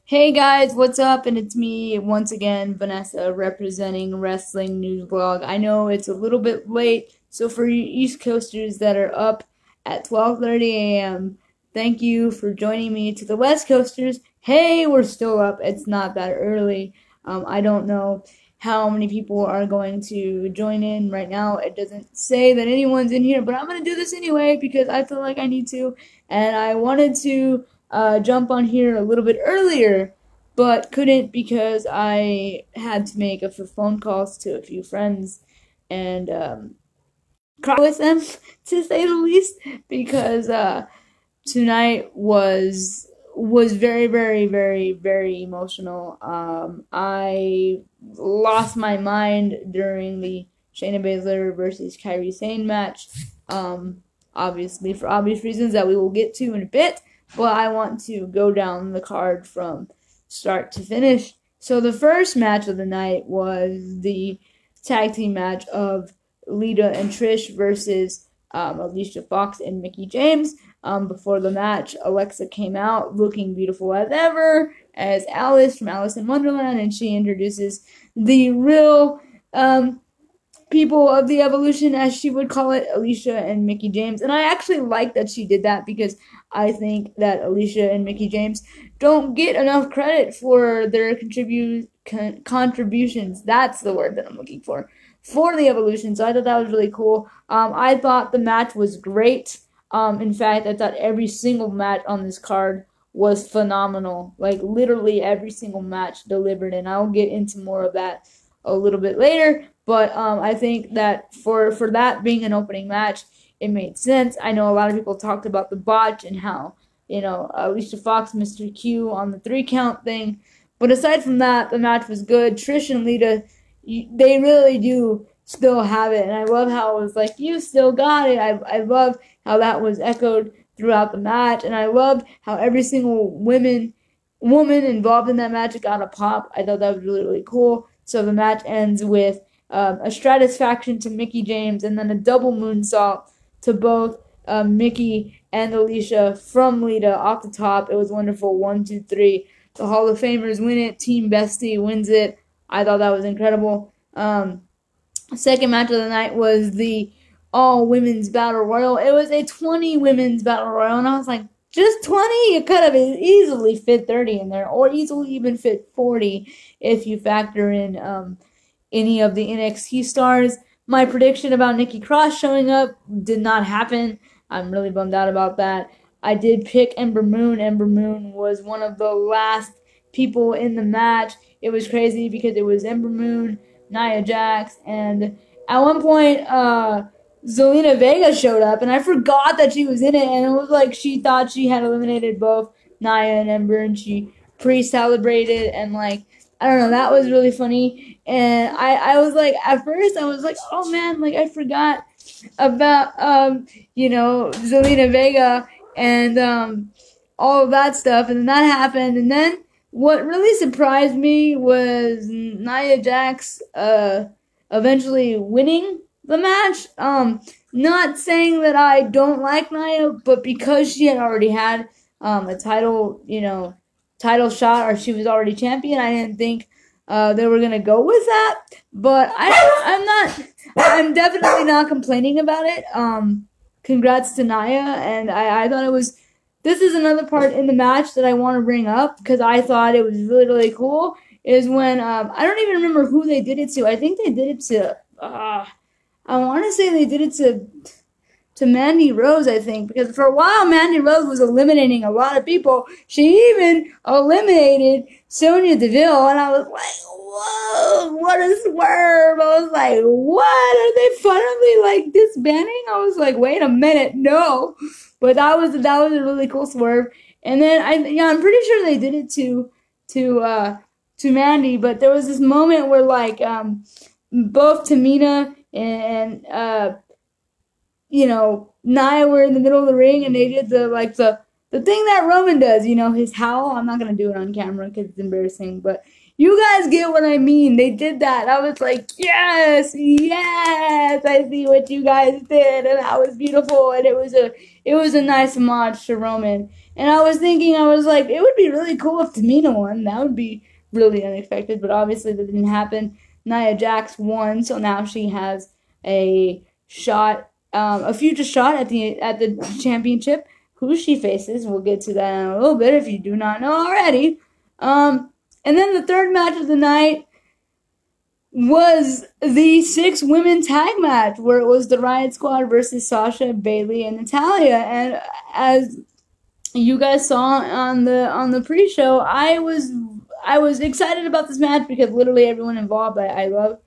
Hey guys, what's up? And it's me once again, Vanessa, representing Wrestling News Blog. I know it's a little bit late, so for you East Coasters that are up at 12:30 a.m., thank you for joining me. To the West Coasters, hey, we're still up. It's not that early. I don't know how many people are going to join in right now. It doesn't say that anyone's in here, but I'm going to do this anyway because I feel like I need to, and I wanted to jump on here a little bit earlier, but couldn't because I had to make a few phone calls to a few friends and cry with them, to say the least, because tonight was very, very, very, very emotional. I lost my mind during the Shayna Baszler versus Kairi Sane match. Obviously, for obvious reasons that we will get to in a bit. But I want to go down the card from start to finish. So the first match of the night was the tag team match of Lita and Trish versus Alicia Fox and Mickie James. Before the match, Alexa came out looking beautiful as ever as Alice from Alice in Wonderland, and she introduces the real people of the Evolution, as she would call it, Alicia and Mickie James. And I actually like that she did that because I think that Alicia and Mickie James don't get enough credit for their contributions. That's the word that I'm looking for the Evolution. So I thought that was really cool. I thought the match was great. In fact, I thought every single match on this card was phenomenal. Like, literally every single match delivered, and I'll get into more of that a little bit later. But I think that for that being an opening match, it made sense. I know a lot of people talked about the botch and how, Alicia Fox, Mr. Q on the 3 count thing. But aside from that, the match was good. Trish and Lita, they really do still have it. And I love how it was like, you still got it. I love how that was echoed throughout the match. And I loved how every single woman involved in that match got a pop. I thought that was really, really cool. So the match ends with a Stratusfaction to Mickie James and then a double moonsault to both Mickie and Alicia from Lita off the top. It was wonderful. 1, 2, 3. The Hall of Famers win it. Team Bestie wins it. I thought that was incredible. Second match of the night was the all-women's Battle Royal. It was a 20 women's Battle Royal, and I was like, just 20? You could have easily fit 30 in there, or easily even fit 40 if you factor in any of the NXT stars. My prediction about Nikki Cross showing up did not happen. I'm really bummed out about that. I did pick Ember Moon. Ember Moon was one of the last people in the match. It was crazy because it was Ember Moon, Nia Jax, and at one point, Zelina Vega showed up, and I forgot that she was in it, and it was like she thought she had eliminated both Nia and Ember, and she pre-celebrated, and like, I don't know, that was really funny. And I was like, at first I was like, oh man, like I forgot about Zelina Vega and all of that stuff. And then that happened, and then what really surprised me was Nia Jax eventually winning the match. Not saying that I don't like Nia, but because she had already had a title shot, or she was already champion, I didn't think they were gonna go with that. But I'm definitely not complaining about it. Congrats to Nia, and I thought this is another part in the match that I want to bring up because I thought it was really, really cool, is when I don't even remember who they did it to. I think they did it to I want to say they did it to Mandy Rose, I think, because for a while Mandy Rose was eliminating a lot of people. She even eliminated Sonya Deville, and I was like, whoa, what a swerve. I was like, what? Are they finally like disbanding? I was like, wait a minute, no. But that was a really cool swerve. And then I'm pretty sure they did it to Mandy, but there was this moment where like both Tamina and Nia were in the middle of the ring, and they did the thing that Roman does, his howl. I'm not gonna do it on camera because it's embarrassing, but you guys get what I mean. They did that. I was like, yes, I see what you guys did, and that was beautiful, and it was a nice homage to Roman. And I was thinking, I was like, it would be really cool if Tamina won. That would be really unexpected, but obviously that didn't happen. Nia Jax won, so now she has a shot, a future shot at the championship. Who she faces, we'll get to that in a little bit if you do not know already. And then the third match of the night was the 6-women tag match, where it was the Riot Squad versus Sasha, Bayley, and Natalya. And as you guys saw on the pre-show, I was excited about this match because literally everyone involved I love.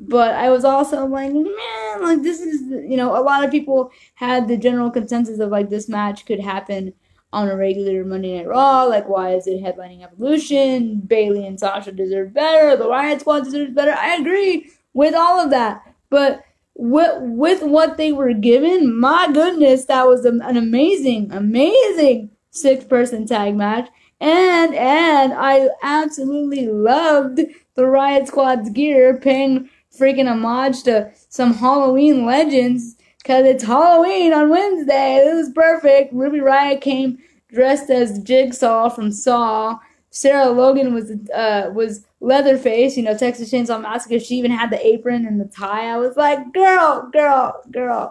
But I was also like, man, like this is, a lot of people had the general consensus of like this match could happen on a regular Monday Night Raw. Like, why is it headlining Evolution? Bayley and Sasha deserve better. The Riot Squad deserves better. I agree with all of that. But with what they were given, my goodness, that was an amazing 6-person tag match. And I absolutely loved the Riot Squad's gear, paying freaking homage to some Halloween legends, because it's Halloween on Wednesday. It was perfect. Ruby Riott came dressed as Jigsaw from Saw. Sarah Logan was Leatherface, Texas Chainsaw Massacre. She even had the apron and the tie. I was like, girl,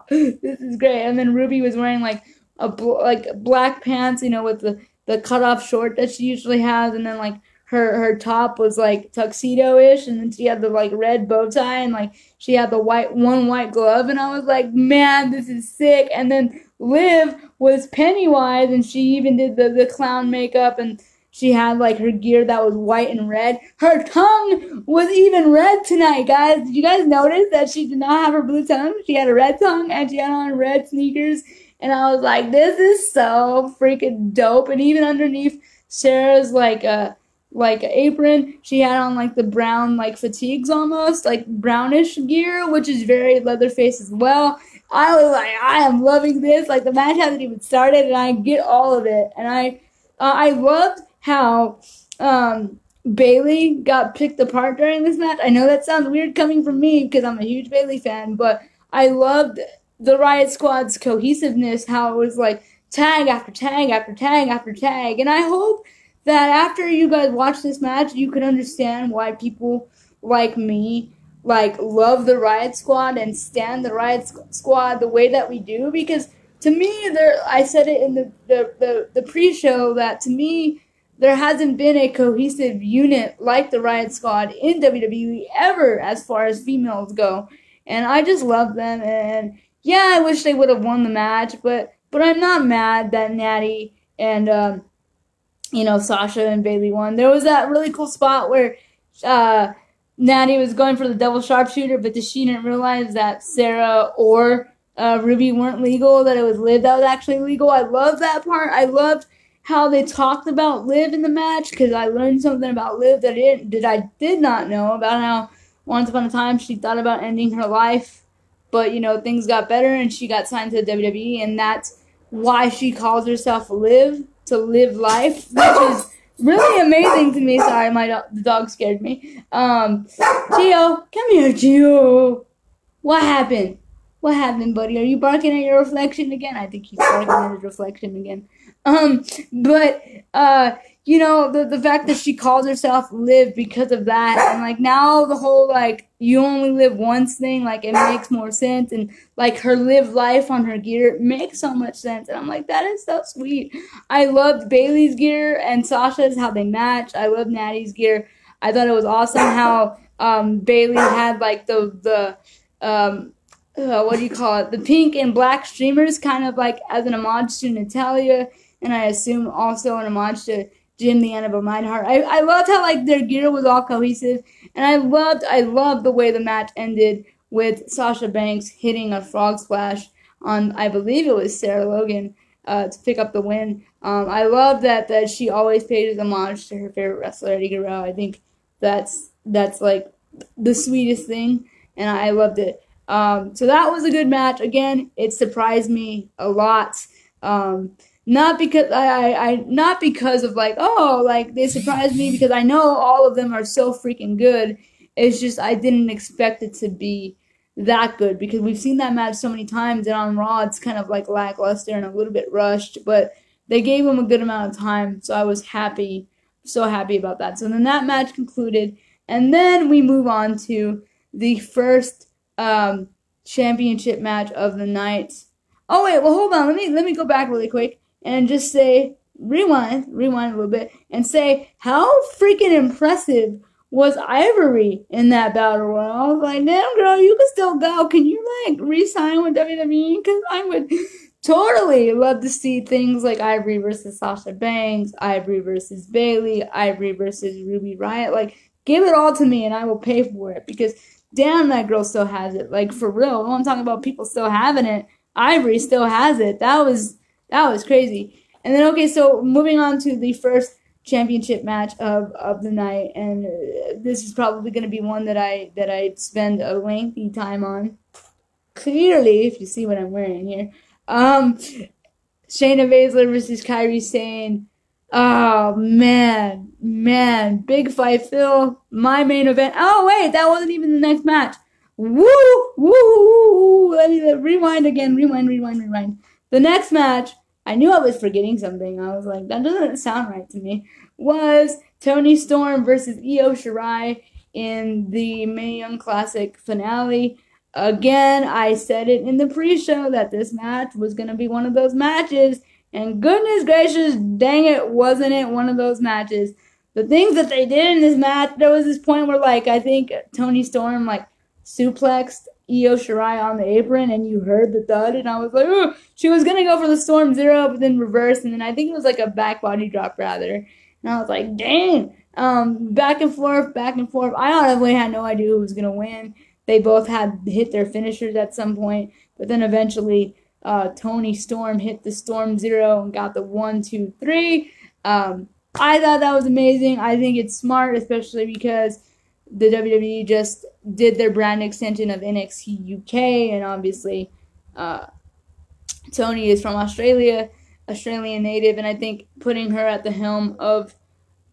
this is great. And then Ruby was wearing like black pants, with the cutoff short that she usually has, and then like her top was like tuxedo-ish, and then she had the like red bow tie, and like she had the white glove, and I was like, man, this is sick. And then Liv was Pennywise, and she even did the clown makeup, and she had like her gear that was white and red. Her tongue was even red tonight, guys. Did you guys notice that she did not have her blue tongue? She had a red tongue, and she had on red sneakers, and I was like, this is so freaking dope. And even underneath Sarah's like apron, she had on like the brown like fatigues, almost like brownish gear, which is very Leatherface as well. I was like, I am loving this. Like, the match hasn't even started, and I get all of it. And I loved how Bayley got picked apart during this match. I know that sounds weird coming from me because I'm a huge Bayley fan, but I loved the Riot Squad's cohesiveness, how it was like tag after tag after tag after tag. And I hope that after you guys watch this match, you can understand why people like me like love the Riot Squad and stand the Riot Squad the way that we do. Because to me, I said it in the pre-show that to me, there hasn't been a cohesive unit like the Riot Squad in WWE ever as far as females go. And I just love them. And yeah, I wish they would have won the match, but I'm not mad that Natty and Sasha and Bayley won. There was that really cool spot where Natty was going for the double sharpshooter, but she didn't realize that Sarah or Ruby weren't legal, that it was Liv that was actually legal. I love that part. I loved how they talked about Liv in the match, because I learned something about Liv that I did not know, about how once upon a time she thought about ending her life, but things got better and she got signed to the WWE, and that's why she calls herself Liv, to live life, which is really amazing to me. Sorry, the dog scared me. Gio, come here, Gio. What happened? What happened, buddy? Are you barking at your reflection again? I think he's barking at his reflection again. But the fact that she calls herself Liv because of that, and like now the whole like you only live once thing, like it makes more sense, and like her live life on her gear makes so much sense, and I'm like, that is so sweet. I loved Bayley's gear and Sasha's, how they match. I love Natty's gear. I thought it was awesome how Bayley had like the what do you call it? The pink and black streamers, kind of like as an homage to Natalya, and I assume also an homage to Jim the Annabelle Neidhart. I loved how like their gear was all cohesive, and I loved the way the match ended with Sasha Banks hitting a frog splash on, I believe it was Sarah Logan, to pick up the win. I love that she always pays homage to her favorite wrestler, Eddie Guerrero. I think that's like the sweetest thing, and I loved it. So that was a good match. Again, it surprised me a lot. Not because not because of like, oh, like they surprised me, because I know all of them are so freaking good. It's just I didn't expect it to be that good, because we've seen that match so many times, and on Raw it's kind of like lackluster and a little bit rushed. But they gave him a good amount of time, so I was happy, so happy about that. So then that match concluded, and then we move on to the first championship match of the night. Oh wait, well hold on, let me go back really quick and just say rewind a little bit and say how freaking impressive was Ivory in that battle royal. I was like, damn girl, you can still go. Can you like re-sign with WWE? Because I would totally love to see things like Ivory versus Sasha Banks, Ivory versus Bayley, Ivory versus Ruby Riott. Like, give it all to me and I will pay for it because damn, that girl still has it. Like, for real. When I'm talking about people still having it, Ivory still has it. That was crazy. And then, okay, so moving on to the first championship match of the night, and this is probably going to be one that I spend a lengthy time on. Clearly, if you see what I'm wearing here. Shayna Baszler versus Kairi Sane. Oh, man. Big fight, Phil. My main event. Oh, wait, that wasn't even the next match. Woo. Let me rewind again. Rewind. The next match, I knew I was forgetting something. I was like, that doesn't sound right to me. Was Toni Storm versus Io Shirai in the Mae Young Classic finale. Again, I said it in the pre-show that this match was going to be one of those matches. And goodness gracious, dang it, wasn't it one of those matches. The things that they did in this match, there was this point where, like, I think Toni Storm, like, suplexed Io Shirai on the apron, and you heard the thud, and I was like, oh, she was going to go for the Storm Zero, but then reverse, and then I think it was, like, a back body drop, rather. And I was like, dang. Back and forth. I honestly had no idea who was going to win. They both had hit their finishers at some point, but then eventually Toni Storm hit the Storm Zero and got the 1, 2, 3. I thought that was amazing. I think it's smart, especially because the WWE just did their brand extension of NXT UK, and obviously Toni is from Australia, Australian native, and I think putting her at the helm of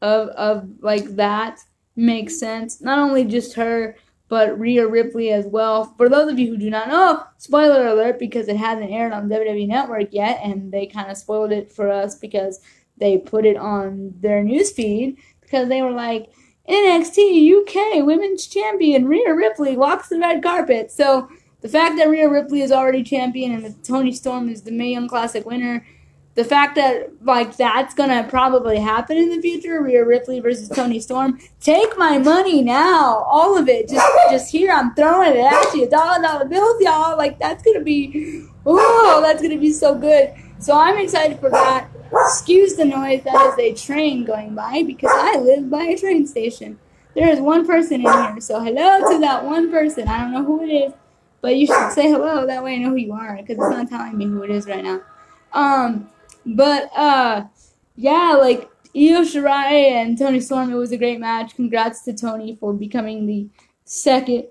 like that makes sense. Not only just her, but Rhea Ripley as well. For those of you who do not know, spoiler alert, because it hasn't aired on WWE Network yet, and they kind of spoiled it for us because they put it on their newsfeed, because they were like, NXT UK Women's Champion Rhea Ripley walks the red carpet. So the fact that Rhea Ripley is already champion and that Toni Storm is the Mae Young Classic winner, the fact that, like, that's going to probably happen in the future, Rhea Ripley versus Toni Storm, take my money now. All of it. Just here, I'm throwing it at you. $1 bills, y'all. Like, that's going to be, that's going to be so good. So I'm excited for that. Excuse the noise. That is a train going by because I live by a train station. There is one person in here. So hello to that one person. I don't know who it is, but you should say hello. That way I know who you are because it's not telling me who it is right now. Yeah, like, Io Shirai and Toni Storm, it was a great match. Congrats to Toni for becoming the second,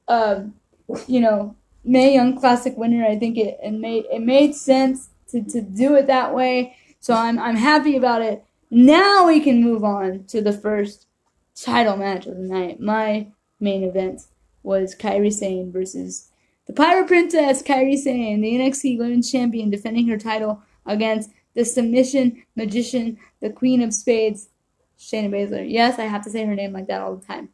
Mae Young Classic winner. I think it made sense to do it that way. So I'm happy about it. Now we can move on to the first title match of the night. My main event was Kairi Sane versus the Pirate Princess, Kairi Sane, the NXT Women's Champion, defending her title against the submission magician, the Queen of Spades, Shayna Baszler. Yes, I have to say her name like that all the time.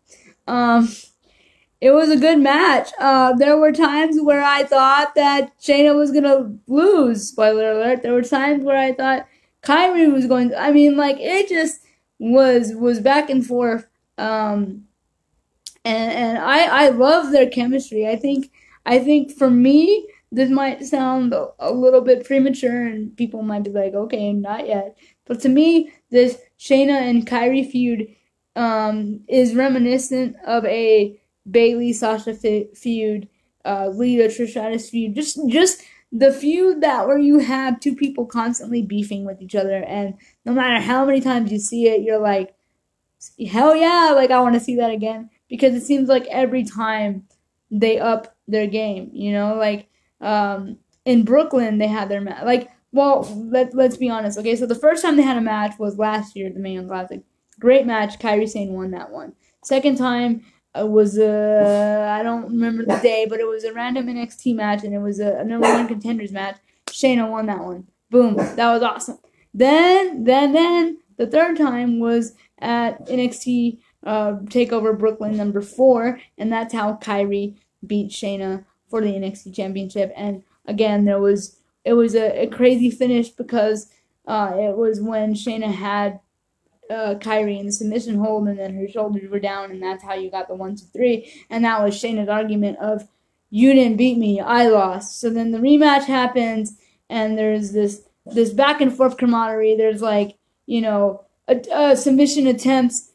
It was a good match. There were times where I thought that Shayna was going to lose. Spoiler alert. There were times where I thought Kairi was going to... I mean, like, it just was back and forth. And I love their chemistry. I think for me, this might sound a little bit premature, and people might be like, okay, not yet. But to me, this Shayna and Kairi feud is reminiscent of a Bayley-Sasha feud, Lita-Trish Stratus feud. Just the feud that where you have two people constantly beefing with each other, and no matter how many times you see it, you're like, hell yeah, like, I want to see that again. Because it seems like every time they up their game, like... in Brooklyn, they had their match. Like, well, let's be honest. Okay, so the first time they had a match was last year at the Mae Young Classic. Great match. Kairi Sane won that one. Second time was I don't remember the day, but it was a random NXT match, and it was a number one contenders match. Shayna won that one. Boom. That was awesome. Then the third time was at NXT Takeover Brooklyn #4, and that's how Kyrie beat Shayna for the NXT Championship. And again, it was a crazy finish because it was when Shayna had Kyrie in the submission hold, and then her shoulders were down, and that's how you got the 1, 2, 3. And that was Shayna's argument of, you didn't beat me, I lost. So then the rematch happens, and there's this back and forth camaraderie. There's like, a submission attempts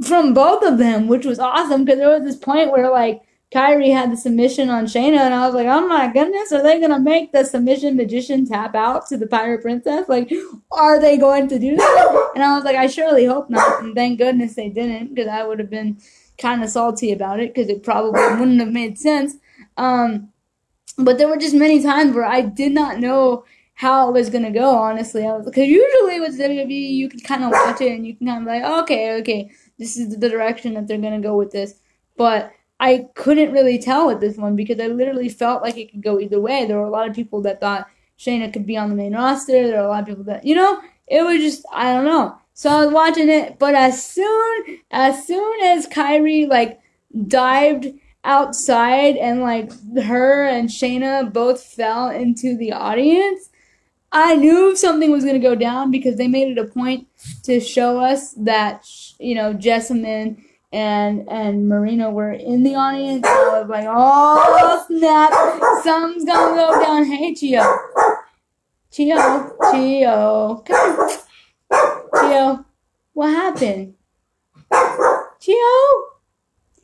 from both of them, which was awesome because there was this point where like Kyrie had the submission on Shayna, and I was like, oh my goodness, are they going to make the submission magician tap out to the Pirate Princess? Like, are they going to do that? And I was like, I surely hope not. And thank goodness they didn't, because I would have been kind of salty about it, because it probably wouldn't have made sense. But there were just many times where I did not know how it was going to go, honestly. Because usually with WWE, you can kind of watch it, and you can kind of be like, okay, this is the direction that they're going to go with this. But I couldn't really tell with this one because I literally felt like it could go either way. There were a lot of people that thought Shayna could be on the main roster. There were a lot of people that, it was just, I don't know. So I was watching it, but as soon as Kyrie, like, dived outside and, like, her and Shayna both fell into the audience, I knew something was going to go down because they made it a point to show us that, Jessamine and Marina were in the audience. So I was like, oh snap, something's gonna go down. Hey, Chio, come here. Chio, what happened? Chio?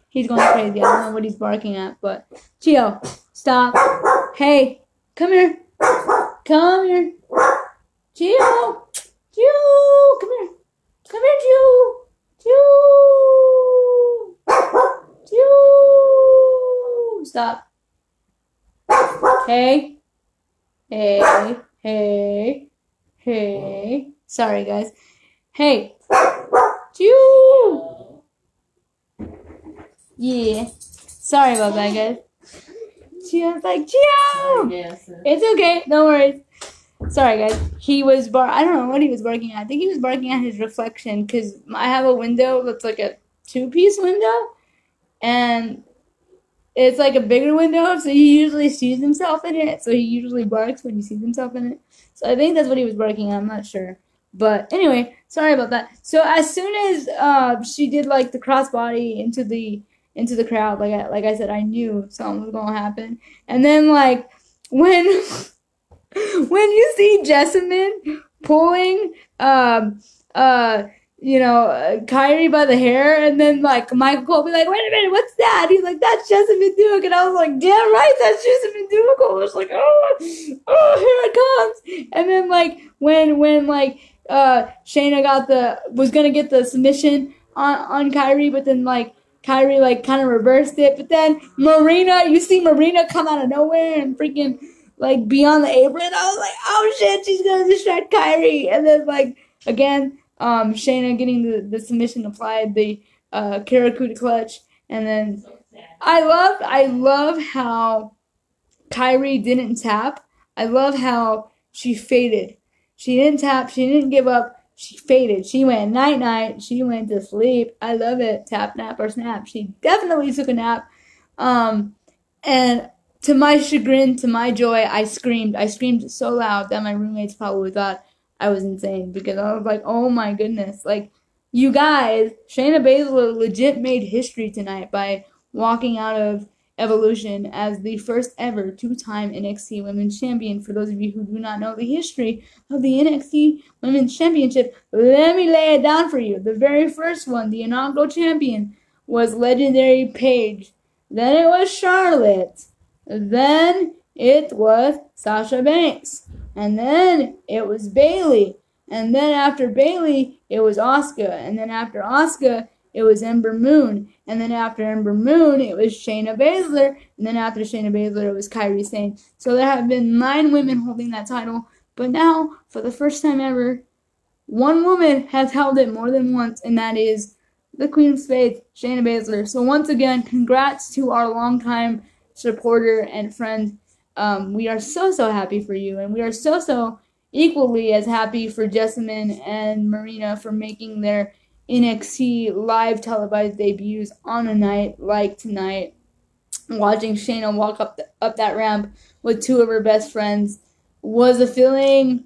He's going crazy. I don't know what he's barking at, but Chio, stop. Hey, come here. Come here. Chio, come here. Come here, Chio. Stop. Hey. Sorry, guys. Hey. Yeah. Sorry about that, guys. Gio's like, Gio! It's okay. No worries. Sorry, guys. He was I don't know what he was barking at. I think he was barking at his reflection because I have a window that's like a 2-piece window, and it's like a bigger window, so he usually sees himself in it. So he usually barks when he sees himself in it. So I think that's what he was barking at. I'm not sure. But anyway, sorry about that. So as soon as she did like the crossbody into the crowd, like I said, I knew something was gonna happen. And then like when you see Jessamine pulling Kyrie by the hair, and then like Michael Cole be like, wait a minute, what's that? He's like, that's Jessamine Duke, and I was like, damn right, that's Jessamine Duke. I was like, oh, here it comes. And then like when Shayna was gonna get the submission on Kyrie, but then like Kyrie like kind of reversed it, but then you see Marina come out of nowhere and freaking like be on the apron. I was like, oh shit, she's gonna distract Kyrie. And then like again, Shayna getting the submission applied, the Karakuta clutch, and then I love how Kyrie didn't tap. I love how she faded. She didn't tap. She didn't give up. She faded. She went night-night. She went to sleep. I love it. Tap, nap, or snap. She definitely took a nap. And to my chagrin, to my joy, I screamed. I screamed so loud that my roommates probably thought I was insane, because I was like, oh my goodness. Like, you guys, Shayna Baszler legit made history tonight by walking out of Evolution as the first ever 2-time NXT Women's Champion. For those of you who do not know the history of the NXT Women's Championship, let me lay it down for you. The very first one, the inaugural champion, was legendary Paige. Then it was Charlotte. Then it was Sasha Banks. And then it was Bayley. And then after Bayley, it was Asuka. And then after Asuka, it was Ember Moon. And then after Ember Moon, it was Shayna Baszler. And then after Shayna Baszler, it was Kairi Sane. So there have been 9 women holding that title. But now, for the first time ever, one woman has held it more than once, and that is the Queen of Spades, Shayna Baszler. So once again, congrats to our longtime supporter and friend. We are so happy for you, and we are so equally as happy for Jessamine and Marina for making their NXT live televised debuts on a night like tonight. Watching Shayna walk up that ramp with two of her best friends was a feeling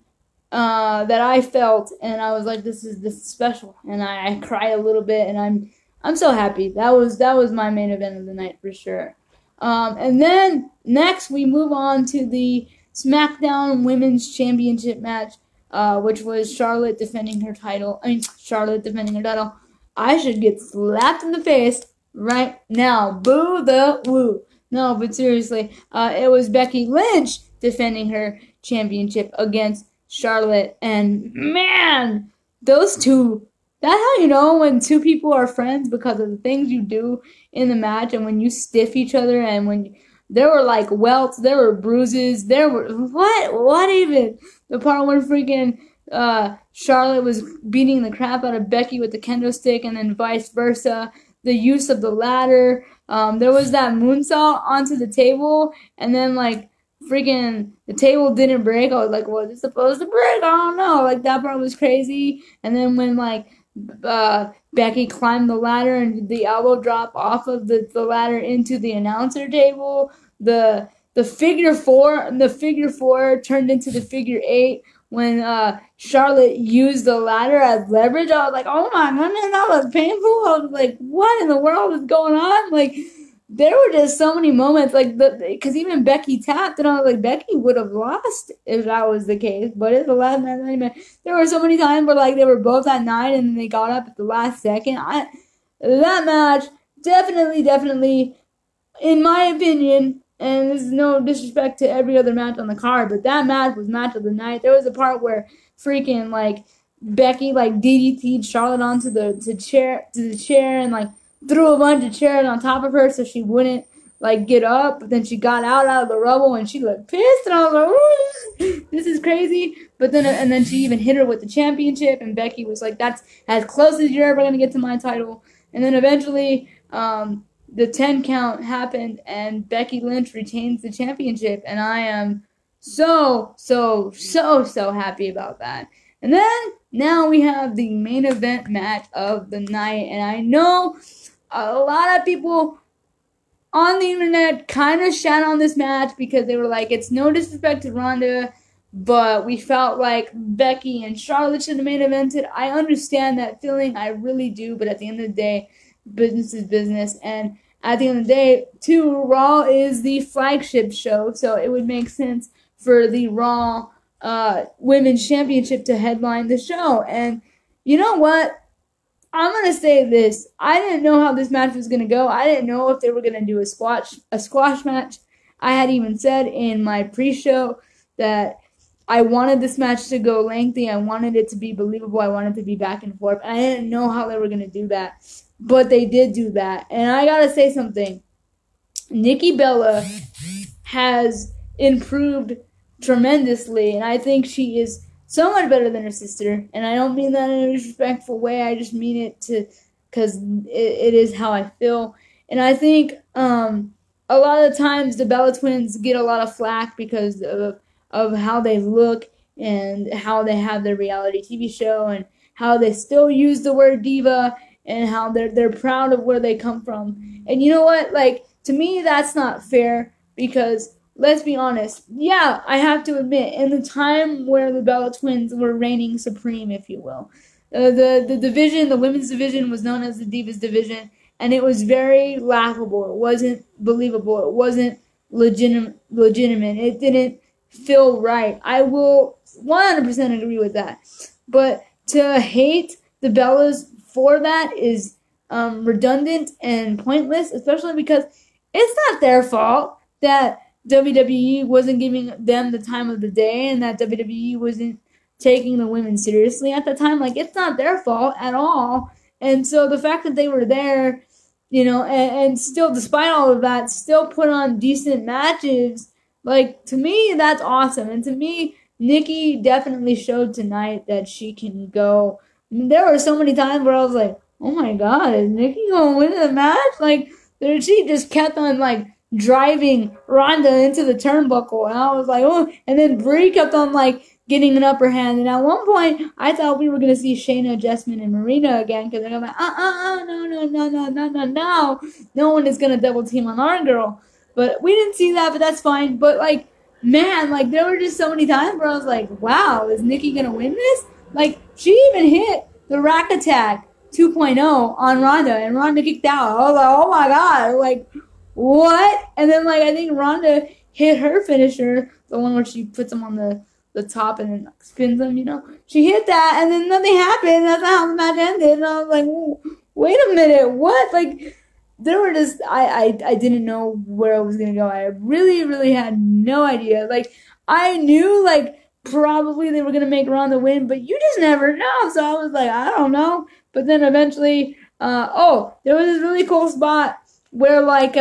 that I felt, and I was like, this is special, and I cried a little bit, and I'm so happy. That was my main event of the night for sure. And then next we move on to the SmackDown Women's Championship match, which was Charlotte defending her title. I should get slapped in the face right now. Boo the woo. No, but seriously, it was Becky Lynch defending her championship against Charlotte, and man, those two, that's how you know when two people are friends, because of the things you do in the match, and when you stiff each other, and when there were like welts, there were bruises, there were, what even? The part where freaking Charlotte was beating the crap out of Becky with the kendo stick, and then vice versa. The use of the ladder, there was that moonsault onto the table, and then like, freaking the table didn't break. I was like, was it supposed to break? I don't know. Like, that part was crazy. And then when like Becky climbed the ladder and the elbow drop off of the ladder into the announcer table, the figure four turned into the figure 8 when Charlotte used the ladder as leverage. I was like, oh my goodness, that was painful. I was like, what in the world is going on? Like, there were just so many moments, like, because even Becky tapped, and I was like, Becky would have lost if that was the case, but it's the last match. There were so many times where, like, they were both at 9, and then they got up at the last second. That match, definitely, in my opinion, and this is no disrespect to every other match on the card, but that match was match of the night. There was a part where freaking, like, Becky, like, DDT'd Charlotte onto the chair, and, like, threw a bunch of chairs on top of her so she wouldn't like get up, but then she got out of the rubble and she looked pissed, and I was like, ooh, this is crazy. But then and then she even hit her with the championship, and Becky was like, that's as close as you're ever gonna get to my title. And then eventually the 10 count happened, and Becky Lynch retains the championship, and I am so happy about that. And then now we have the main event match of the night, and I know a lot of people on the internet kind of shat on this match because they were like, it's no disrespect to Ronda, but we felt like Becky and Charlotte should have main evented. I understand that feeling, I really do, but at the end of the day, business is business, and at the end of the day, too, Raw is the flagship show, so it would make sense for the Raw Women's Championship to headline the show. And you know what? I'm going to say this. I didn't know how this match was going to go. I didn't know if they were going to do a squash match. I had even said in my pre-show that I wanted this match to go lengthy. I wanted it to be believable. I wanted it to be back and forth. And I didn't know how they were going to do that. But they did do that. And I got to say something. Nikki Bella has improved tremendously, and I think she is so much better than her sister, and I don't mean that in a disrespectful way. I just mean it because it is how I feel. And I think a lot of the times the Bella twins get a lot of flack because of how they look and how they have their reality TV show and how they still use the word diva and how they're proud of where they come from. And you know what? Like, to me, that's not fair because, let's be honest, yeah, I have to admit, in the time where the Bella twins were reigning supreme, if you will, the division, the women's division, was known as the Divas division, and it was very laughable. It wasn't believable. It wasn't legitimate. It didn't feel right. I will 100% agree with that. But to hate the Bellas for that is redundant and pointless, especially because it's not their fault that WWE wasn't giving them the time of the day and that WWE wasn't taking the women seriously at the time. Like, it's not their fault at all. And so the fact that they were there, you know, and still, despite all of that, still put on decent matches, like, to me, that's awesome. And to me, Nikki definitely showed tonight that she can go. I mean, there were so many times where I was like, oh my God, is Nikki going to win the match? Like, she just kept on, like, driving Ronda into the turnbuckle, and I was like, oh, and then Brie kept on, like, getting an upper hand. And at one point, I thought we were going to see Shayna, Jessamine, and Marina again because they're going to be like, no. No one is going to double team on our girl. But we didn't see that, but that's fine. But, like, man, like, there were just so many times where I was like, wow, is Nikki going to win this? Like, she even hit the Rack Attack 2.0 on Ronda, and Ronda kicked out. I was like, oh my god, like, what? And then, like, I think Ronda hit her finisher, the one where she puts them on the top and then spins them, you know? She hit that, and then nothing happened. That's not how the match ended. And I was like, wait a minute, what? Like, there were just, I didn't know where I was going to go. I really, really had no idea. Like, I knew, like, probably they were going to make Ronda win, but you just never know. So I was like, I don't know. But then eventually, there was this really cool spot where, like,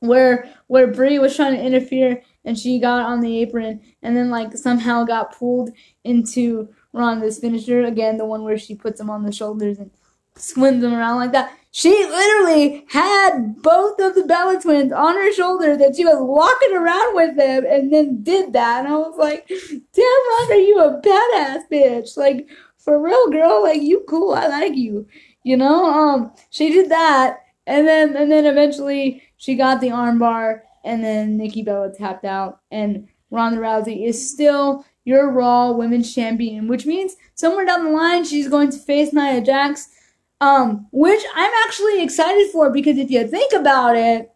where Brie was trying to interfere and she got on the apron and then, like, somehow got pulled into Ronda's finisher. Again, the one where she puts them on the shoulders and swings them around like that. She literally had both of the Bella twins on her shoulder that she was walking around with them and then did that. And I was like, damn, Ronda, you a badass bitch. Like, for real, girl, like, you cool. I like you. You know? She did that. And then eventually she got the armbar and then Nikki Bella tapped out. And Ronda Rousey is still your Raw Women's Champion, which means somewhere down the line she's going to face Nia Jax. Which I'm actually excited for because if you think about it,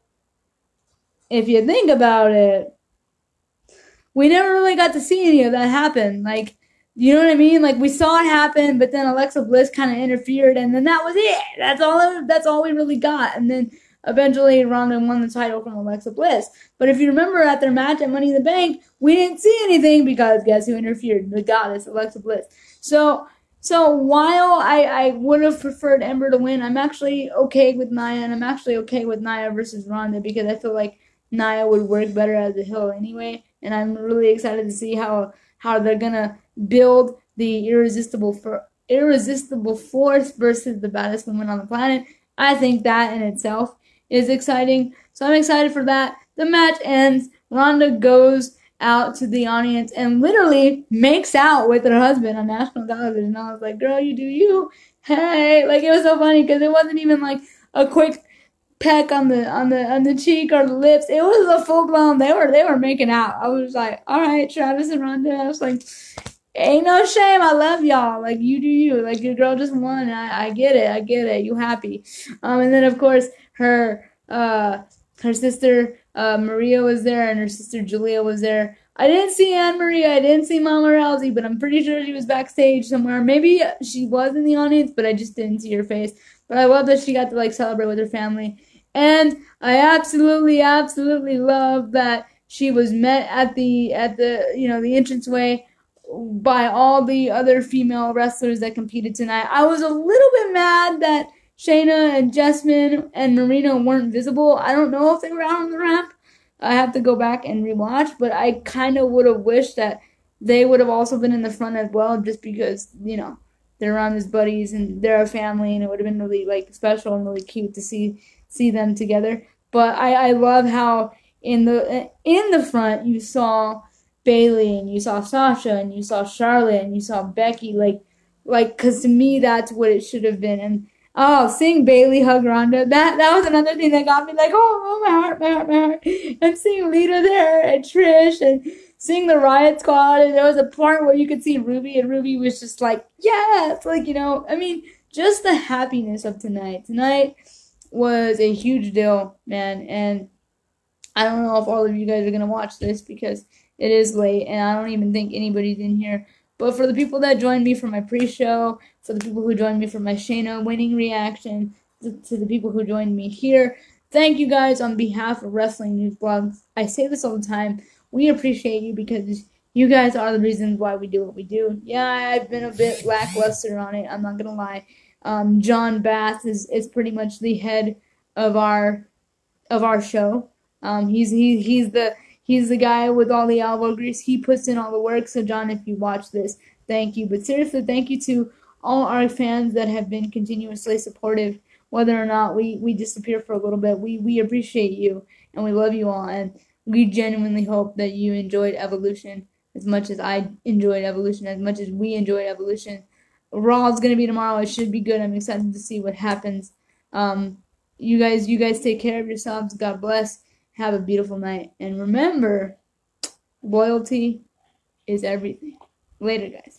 we never really got to see any of that happen. Like, you know what I mean? Like, we saw it happen, but then Alexa Bliss kind of interfered, and then that was it. That's all we really got. And then eventually Ronda won the title from Alexa Bliss. But if you remember at their match at Money in the Bank, we didn't see anything because guess who interfered? The goddess, Alexa Bliss. So while I would have preferred Ember to win, I'm actually okay with Nia, and I'm actually okay with Nia versus Ronda because I feel like Nia would work better as a heel anyway, and I'm really excited to see how they're gonna build the irresistible force versus the baddest woman on the planet. I think that in itself is exciting, so I'm excited for that. The match ends. Ronda goes out to the audience and literally makes out with her husband on national television. And I was like, girl, you do you. Hey, like, it was so funny because it wasn't even like a quick peck on the cheek or the lips. It was a full blown. They were making out. I was like, all right, Travis and Ronda. I was like, ain't no shame. I love y'all. Like, you do you. Like, your girl just won. I get it. You happy. And then of course her sister Maria was there, and her sister Julia was there. I didn't see Anne Maria, I didn't see Mama Rousey, but I'm pretty sure she was backstage somewhere. Maybe she was in the audience, but I just didn't see her face. But I love that she got to, like, celebrate with her family. And I absolutely love that she was met at the the entranceway by all the other female wrestlers that competed tonight. I was a little bit mad that Shayna and Jessamine and Marina weren't visible. I don't know if they were out on the ramp. I have to go back and rewatch, but I kind of would have wished that they would have also been in the front as well, just because, you know, they're around as buddies and they're a family, and it would have been really, like, special and really cute to see them together. But I love how in the front you saw Bayley and you saw Sasha and you saw Charlotte and you saw Becky, like, because to me that's what it should have been. And seeing Bayley hug Ronda, that was another thing that got me like, oh, my heart. And seeing Lita there and Trish and seeing the Riot Squad, and there was a part where you could see Ruby, and Ruby was just like, yes, like, you know, I mean, just the happiness of tonight. Tonight was a huge deal, man, and I don't know if all of you guys are going to watch this because it is late, and I don't even think anybody's in here. But for the people that joined me for my pre-show, for the people who joined me for my Shayna winning reaction, to the people who joined me here, thank you guys on behalf of Wrestling News Blog. I say this all the time. We appreciate you because you guys are the reasons why we do what we do. Yeah, I've been a bit lackluster on it. I'm not going to lie. John Bass is pretty much the head of our show. He's the guy with all the elbow grease. He puts in all the work. So, John, if you watch this, thank you. But seriously, thank you to all our fans that have been continuously supportive, whether or not we disappear for a little bit. We appreciate you, and we love you all. And we genuinely hope that you enjoyed Evolution as much as I enjoyed Evolution, as much as we enjoyed Evolution. Raw is going to be tomorrow. It should be good. I'm excited to see what happens. You guys take care of yourselves. God bless. Have a beautiful night. And remember, loyalty is everything. Later, guys.